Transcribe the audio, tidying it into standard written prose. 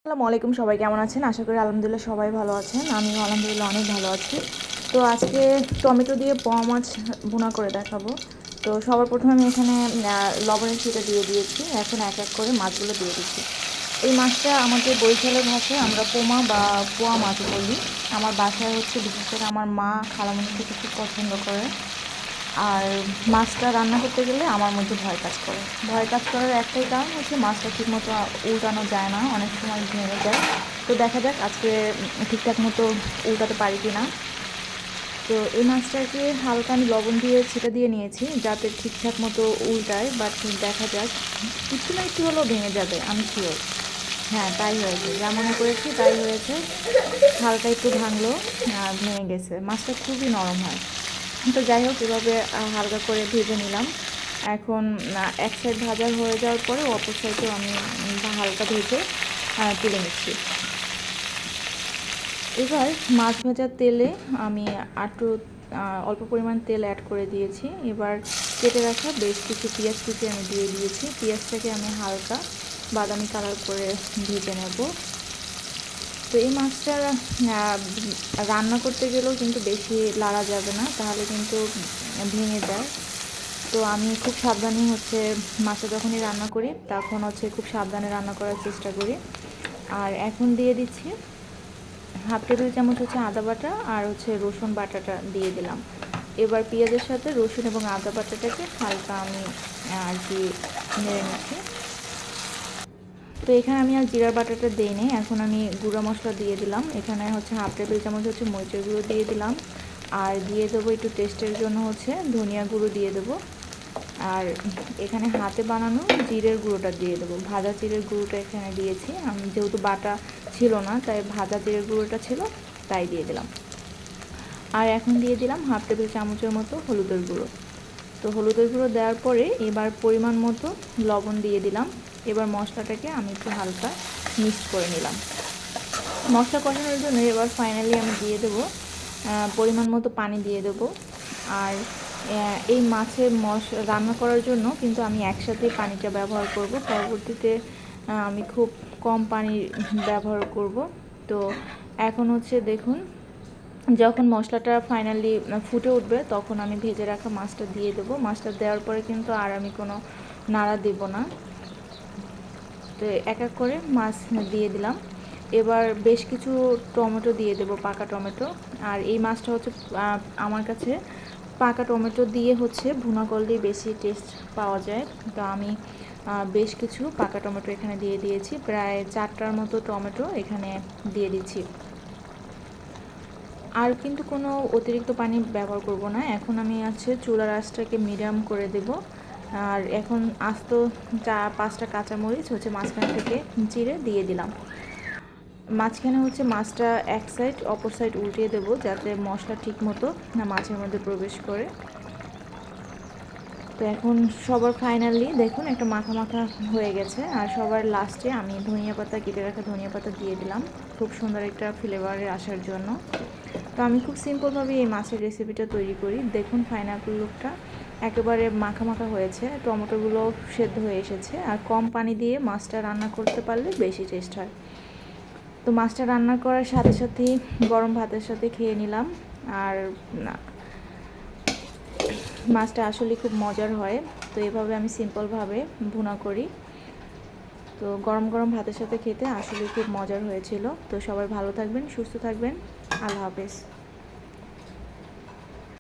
আসসালামু আলাইকুম, সবাই কেমন আছেন? আশা করি আলহামদুলিল্লাহ সবাই ভালো আছেন। আমিও আলহামদুলিল্লাহ অনেক ভালো আছি। তো আজকে টমেটো দিয়ে পোয়া মাছ ভুনা করে দেখাবো। তো সবার প্রথমে আমি এখানে লবণের ছিটা দিয়ে দিয়েছি। এখন এক এক করে মাছগুলো দিয়ে দিচ্ছি। এই মাছটা আমাদের বরিশালের ভাষায় আমরা পোমা বা পোয়া মাছ বলি। আমার বাসায় হচ্ছে বিশেষ করে আমার মা খালামণি খেতে খুব পছন্দ করে। আর মাছটা রান্না করতে গেলে আমার মধ্যে ভয় কাজ করে। ভয় কাজ করার একটাই কারণ হচ্ছে মাছটা ঠিকমতো উল্টানো যায় না, অনেক সময় ভেঙে যায়। তো দেখা যাক আজকে ঠিকঠাক মতো উল্টাতে পারি কি না। তো এই মাছটাকে হালকা আমি লবণ দিয়ে ছিটা দিয়ে নিয়েছি যাতে ঠিকঠাক মতো উল্টায়, বাট দেখা যাক একটু না একটু হলেও ভেঙে যাবে, আমি শিওর। হ্যাঁ, তাই হয়েছে, যা মনে করেছি তাই হয়েছে। হালকা একটু ভাঙলো, ভেঙে গেছে। মাছটা খুবই নরম হয়। তো যাই হোক, এভাবে হালকা করে ভেজে নিলাম। এখন এক সাইড ভাজা হয়ে যাওয়ার পরে অপর সাইডেও আমি হালকা ভেজে তুলে নিচ্ছি। এবার মাছ ভাজার তেলে আমি একটু অল্প পরিমাণ তেল অ্যাড করে দিয়েছি। এবার কেটে রাখা বেশ কিছু পেঁয়াজ কুচি আমি দিয়ে দিয়েছি। পেঁয়াজটাকে আমি হালকা বাদামি কালার করে ভেজে নেব। তো এই মাছটা রান্না করতে গেলেও কিন্তু বেশি লাড়া যাবে না, তাহলে কিন্তু ভেঙে যায়। তো আমি খুব সাবধানে মাছটা যখনই রান্না করি তখন খুব সাবধানে রান্না করার চেষ্টা করি। আর এখন দিয়ে দিচ্ছি হাফ টেবিল চামচ আদা বাটা আর রসুন বাটাটা দিয়ে দিলাম। এবার পেঁয়াজের সাথে রসুন এবং আদা বাটাটাকে হালকা আমি আর কি নেড়ে নিচ্ছি। তো এখানে আমি আর জিরার বাটাটা দিইনি। এখন আমি গুঁড়া মশলা দিয়ে দিলাম। এখানে হাফ টেবিল চামচ মরিচের গুঁড়ো দিয়ে দিলাম। আর দিয়ে দেবো একটু টেস্টের জন্য ধনিয়া গুঁড়ো দিয়ে দেবো। আর এখানে হাতে বানানো জিরের গুঁড়োটা দিয়ে দেবো। ভাজা জিরের গুঁড়োটা এখানে দিয়েছি আমি, যেহেতু বাটা ছিল না তাই ভাজা জিরের গুঁড়োটা ছিল তাই দিয়ে দিলাম। আর এখন দিয়ে দিলাম হাফ টেবিল চামচের মতো হলুদের গুঁড়ো। তো হলুদের গুঁড়ো দেওয়ার পরে এবার পরিমাণ মতো লবণ দিয়ে দিলাম। এবার মশলাটাকে আমি একটু হালকা মিক্স করে নিলাম। মশলা কষানোর জন্য এবার ফাইনালি আমি দিয়ে দেবো পরিমাণ মতো পানি দিয়ে দেবো। আর এই মাছের রান্না করার জন্য কিন্তু আমি একসাথে পানিটা ব্যবহার করব। পরবর্তীতে আমি খুব কম পানি ব্যবহার করব। তো এখন দেখুন, যখন মশলাটা ফাইনালি ফুটে উঠবে তখন আমি ভেজে রাখা মাছটা দিয়ে দেবো। মাছটা দেওয়ার পরে কিন্তু আর আমি কোনো নাড়া দেব না। তো এক এক করে মাছ দিয়ে দিলাম। এবার বেশ কিছু টমেটো দিয়ে দেবো, পাকা টমেটো। আর এই মাছটা আমার কাছে পাকা টমেটো দিয়ে ভুনা করলে বেশি টেস্ট পাওয়া যায়। তো আমি বেশ কিছু পাকা টমেটো এখানে দিয়ে দিয়েছি, প্রায় 4টার মতো টমেটো এখানে দিয়ে দিচ্ছি। আর কিন্তু কোনো অতিরিক্ত পানি ব্যবহার করব না। এখন আমি চুলার আঁচটাকে মিডিয়াম করে দেব। আর এখন আস্ত 5টা কাঁচামরিচ মাঝখান থেকে চিড়ে দিয়ে দিলাম। মাঝখানে মাছটা এক সাইড অপর সাইড উল্টিয়ে দেবো যাতে মশলা ঠিক মতো মাছের মধ্যে প্রবেশ করে। তো এখন সবার ফাইনালি দেখুন একটা মাখা মাখা হয়ে গেছে। আর সবার লাস্টে আমি ধনিয়া পাতা, কেটে রাখা ধনিয়া পাতা দিয়ে দিলাম খুব সুন্দর একটা ফ্লেভারের আসার জন্য। তো আমি খুব সিম্পলভাবে এই মাছের রেসিপিটা তৈরি করি। দেখুন ফাইনাল লুকটা একেবারে মাখা মাখা হয়েছে, টমেটোগুলো সেদ্ধ হয়ে এসেছে। আর কম পানি দিয়ে মাছটা রান্না করতে পারলে বেশি টেস্ট হয়। তো মাছটা রান্না করার সাথে সাথেই গরম ভাতের সাথে খেয়ে নিলাম। আর মাছটা আসলে খুব মজার হয়। তো এভাবে আমি সিম্পলভাবে ভুনা করি। তো গরম গরম ভাতের সাথে খেতে আসলে খুব মজার হয়েছিল। তো সবাই ভালো থাকবেন, সুস্থ থাকবেন। আল্লাহ হাফেজ।